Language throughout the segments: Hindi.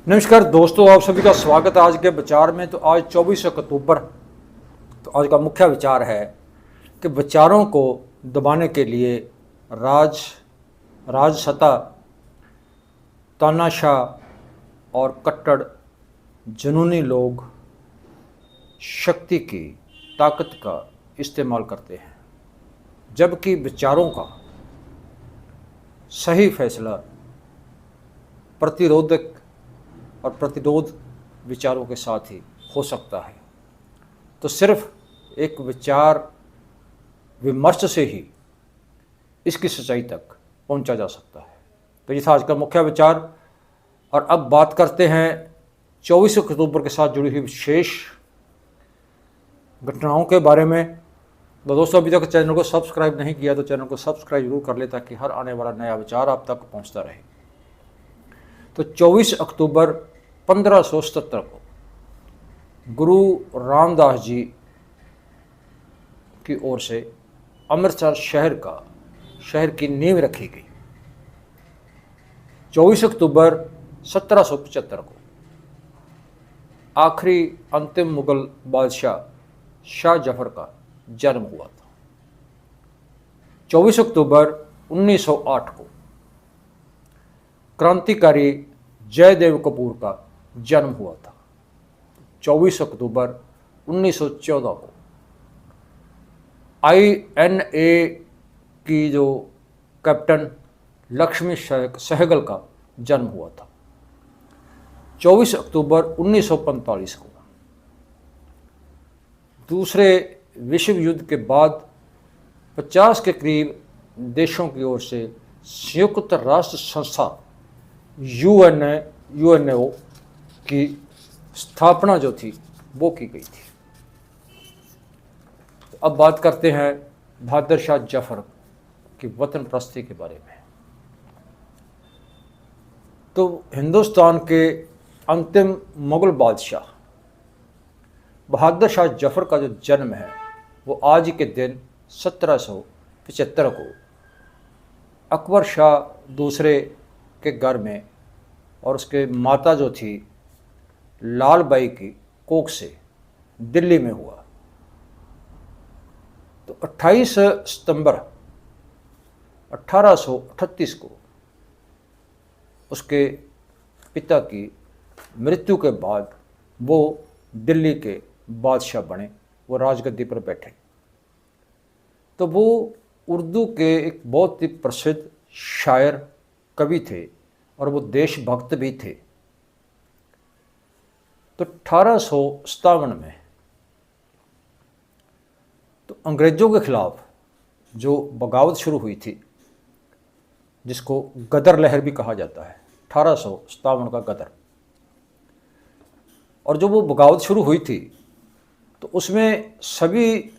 नमस्कार दोस्तों, आप सभी का स्वागत है आज के विचार में। तो आज 24 अक्टूबर। तो आज का मुख्य विचार है कि विचारों को दबाने के लिए राजसत्ता, तानाशाह और कट्टर जुनूनी लोग शक्ति की ताकत का इस्तेमाल करते हैं, जबकि विचारों का सही फैसला प्रतिरोध विचारों के साथ ही हो सकता है। तो सिर्फ एक विचार विमर्श से ही इसकी सच्चाई तक पहुंचा जा सकता है। तो ये था आज का मुख्य विचार। और अब बात करते हैं 24 अक्टूबर के साथ जुड़ी हुई विशेष घटनाओं के बारे में। तो दोस्तों, अभी तक चैनल को सब्सक्राइब नहीं किया तो चैनल को सब्सक्राइब जरूर कर ले, ताकि हर आने वाला नया विचार आप तक पहुंचता रहे। तो 24 अक्टूबर 1577 को गुरु रामदास जी की ओर से अमृतसर शहर की नींव रखी गई। 24 अक्टूबर 1775 को आखिरी अंतिम मुगल बादशाह शाह जफर का जन्म हुआ था। 24 अक्टूबर 1908 को क्रांतिकारी जयदेव कपूर का जन्म हुआ था। 24 अक्टूबर 1914 को INA की जो कैप्टन लक्ष्मी सहगल का जन्म हुआ था। 24 अक्टूबर 1945 को दूसरे विश्व युद्ध के बाद 50 के करीब देशों की ओर से संयुक्त राष्ट्र संस्था UNO की स्थापना जो थी वो की गई थी। तो अब बात करते हैं बहादुर शाह जफर की वतन प्रस्ती के बारे में। तो हिंदुस्तान के अंतिम मुगल बादशाह बहादुर शाह जफर का जो जन्म है वो आज के दिन 1775 को अकबर शाह दूसरे के घर में और उसके माता जो थी लाल बाई की कोख से दिल्ली में हुआ। तो 28 सितंबर 1838 को उसके पिता की मृत्यु के बाद वो दिल्ली के बादशाह बने, वो राजगद्दी पर बैठे। तो वो उर्दू के एक बहुत ही प्रसिद्ध शायर कवि थे और वो देशभक्त भी थे। तो 1857 में तो अंग्रेज़ों के खिलाफ जो बगावत शुरू हुई थी, जिसको गदर लहर भी कहा जाता है, 1857 का गदर। और जो वो बगावत शुरू हुई थी तो उसमें सभी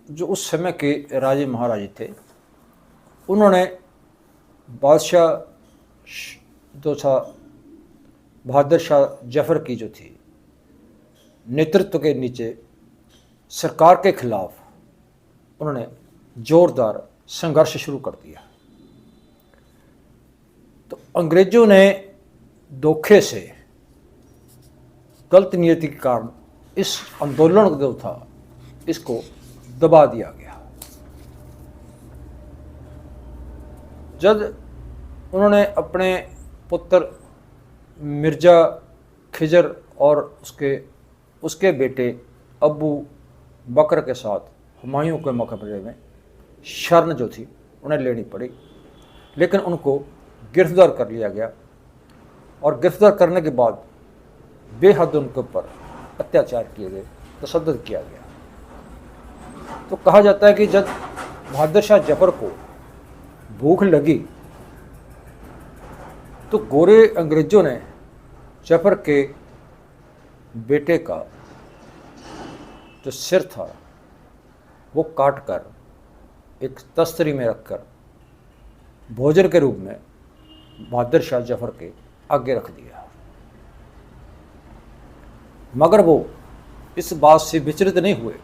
जो उस समय के राजे महाराजे थे, उन्होंने बादशाह जो था बहादुर शाह जफर की जो थी नेतृत्व के नीचे सरकार के खिलाफ उन्होंने जोरदार संघर्ष शुरू कर दिया। तो अंग्रेज़ों ने धोखे से, गलत नीति के कारण इस आंदोलन जो था इसको दबा दिया गया। जब उन्होंने अपने पुत्र मिर्ज़ा खिजर और उसके बेटे अबू बकर के साथ हुमायूं के मकबरे में शरण जो थी उन्हें लेनी पड़ी, लेकिन उनको गिरफ्तार कर लिया गया। और गिरफ्तार करने के बाद बेहद उनके ऊपर अत्याचार किए गए, तशद्दुद किया गया। तो कहा जाता है कि जब बहादुर शाह जफर को भूख लगी तो गोरे अंग्रेज़ों ने जफर के बेटे का जो सिर था वो काट कर एक तस्तरी में रखकर भोजन के रूप में बहादुर शाह जफर के आगे रख दिया। मगर वो इस बात से विचलित नहीं हुए।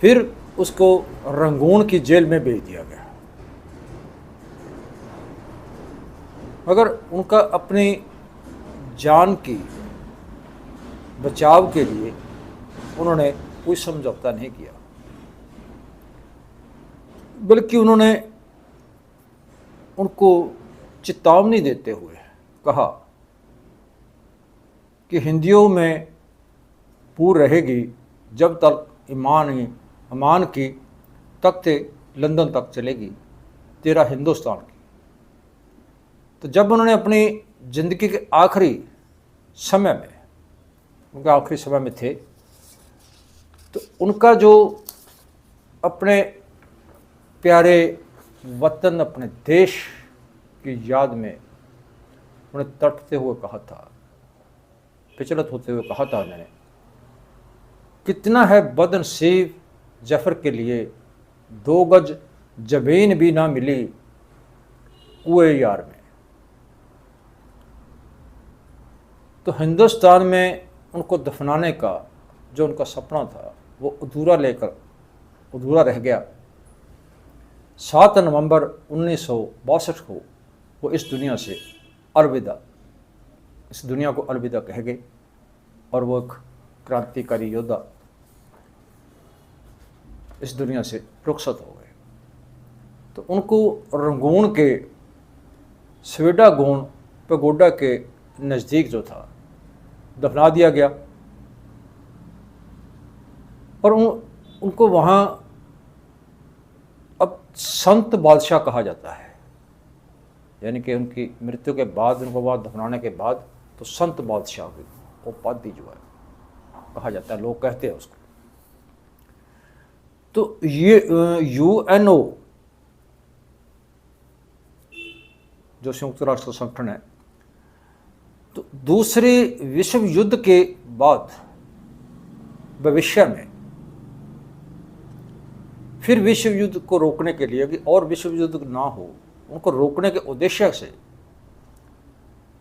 फिर उसको रंगून की जेल में भेज दिया गया। मगर उनका अपनी जान की बचाव के लिए उन्होंने कोई समझौता नहीं किया, बल्कि उन्होंने उनको चेतावनी देते हुए कहा कि हिंदियों में पूर रहेगी जब तक ईमान की तख्ते लंदन तक चलेगी तेरा हिंदुस्तान की। तो जब उन्होंने अपनी ज़िंदगी के आखिरी समय में, उनके आखिरी समय में थे, तो उनका जो अपने प्यारे वतन, अपने देश की याद में उन्हें तड़पते हुए कहा था, विचलित होते हुए कहा था उन्होंने, कितना है बदनसीब जफर के लिए 2 गज जमीन भी ना मिली कुए यार में। तो हिंदुस्तान में उनको दफनाने का जो उनका सपना था वो अधूरा रह गया। 7 नवंबर 1962 को वो इस दुनिया को अलविदा कह गए और वो एक क्रांतिकारी योद्धा इस दुनिया से रुखसत हो गए। तो उनको रंगून के स्वेडागोन पैगोडा के नज़दीक जो था दफना दिया गया और उनको वहाँ अब संत बादशाह कहा जाता है, यानी कि उनकी मृत्यु के बाद, उनको वहाँ दफनाने के बाद तो संत बादशाह की उपाधि जो है कहा जाता है, लोग कहते हैं उसको। तो ये UNO जो संयुक्त राष्ट्र संगठन है, तो दूसरे विश्व युद्ध के बाद भविष्य में फिर विश्व युद्ध को रोकने के लिए, कि और विश्व युद्ध ना हो, उनको रोकने के उद्देश्य से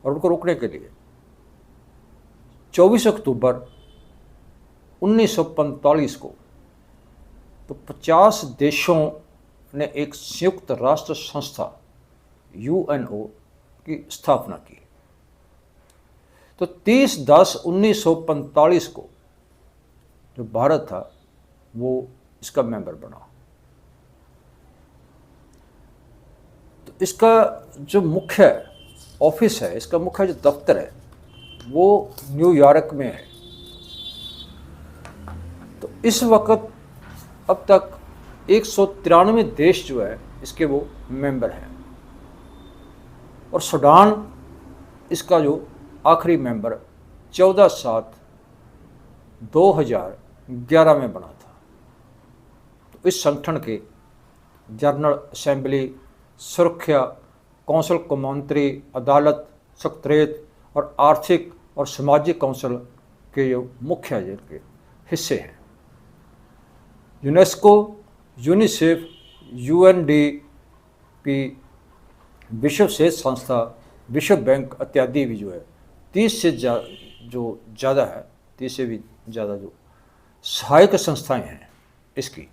और उनको रोकने के लिए 24 अक्टूबर 1945 को तो 50 देशों ने एक संयुक्त राष्ट्र संस्था UNO की स्थापना की। तो 30/10/1945 को जो भारत था वो इसका मेंबर बना। तो इसका जो मुख्य ऑफिस है, इसका मुख्य जो दफ्तर है वो न्यूयॉर्क में है। तो इस वक्त अब तक 193 देश जो है इसके वो मेंबर हैं और सूडान इसका जो आखिरी मेंबर 14/7/2011 में बना था। तो इस संगठन के जनरल असेंबली, सुरक्षा कौंसिल, कौमांतरी अदालत, सेक्रेटरीट और आर्थिक और सामाजिक कौंसिल के जो मुख्य जिनके हिस्से हैं यूनेस्को, यूनिसेफ, UNDP, विश्व सेहत संस्था, विश्व बैंक इत्यादि भी जो है 30 से ज़्यादा है, 30 से भी ज़्यादा जो सहायक संस्थाएं हैं इसकी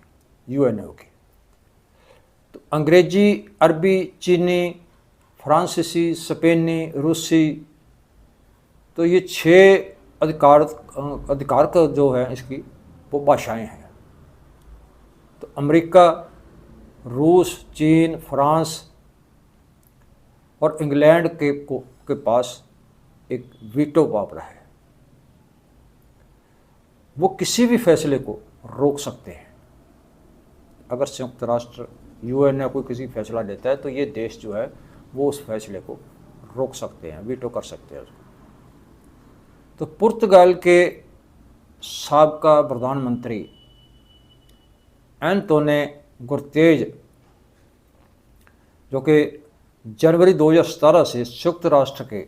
UNO की। तो अंग्रेजी, अरबी, चीनी, फ्रांसीसी, स्पेनी, रूसी, तो ये 6 अधिकार का जो है इसकी वो भाषाएं हैं। तो अमेरिका, रूस, चीन, फ्रांस और इंग्लैंड के पास एक वीटो पावर है, वो किसी भी फैसले को रोक सकते हैं। अगर संयुक्त राष्ट्र UN कोई किसी फैसला लेता है तो ये देश जो है वो उस फैसले को रोक सकते हैं, वीटो कर सकते हैं उसको। तो पुर्तगाल के साबका प्रधानमंत्री एंटोनियो गुतेरेस जो कि जनवरी 2017 से संयुक्त राष्ट्र के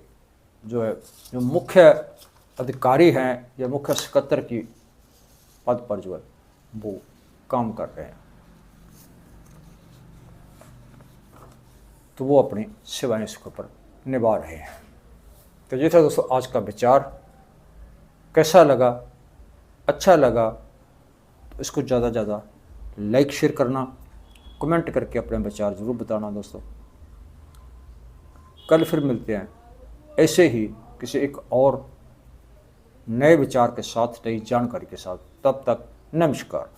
जो मुख्य अधिकारी हैं या मुख्य सकत्तर की पद पर जो है वो काम कर रहे हैं, तो वो अपनी सेवाएं इसके ऊपर निभा रहे हैं। तो ये था दोस्तों आज का विचार। कैसा लगा, अच्छा लगा तो इसको ज़्यादा से ज़्यादा लाइक शेयर करना, कमेंट करके अपने विचार ज़रूर बताना दोस्तों। कल फिर मिलते हैं ऐसे ही किसी एक और नए विचार के साथ, नई जानकारी के साथ। तब तक नमस्कार।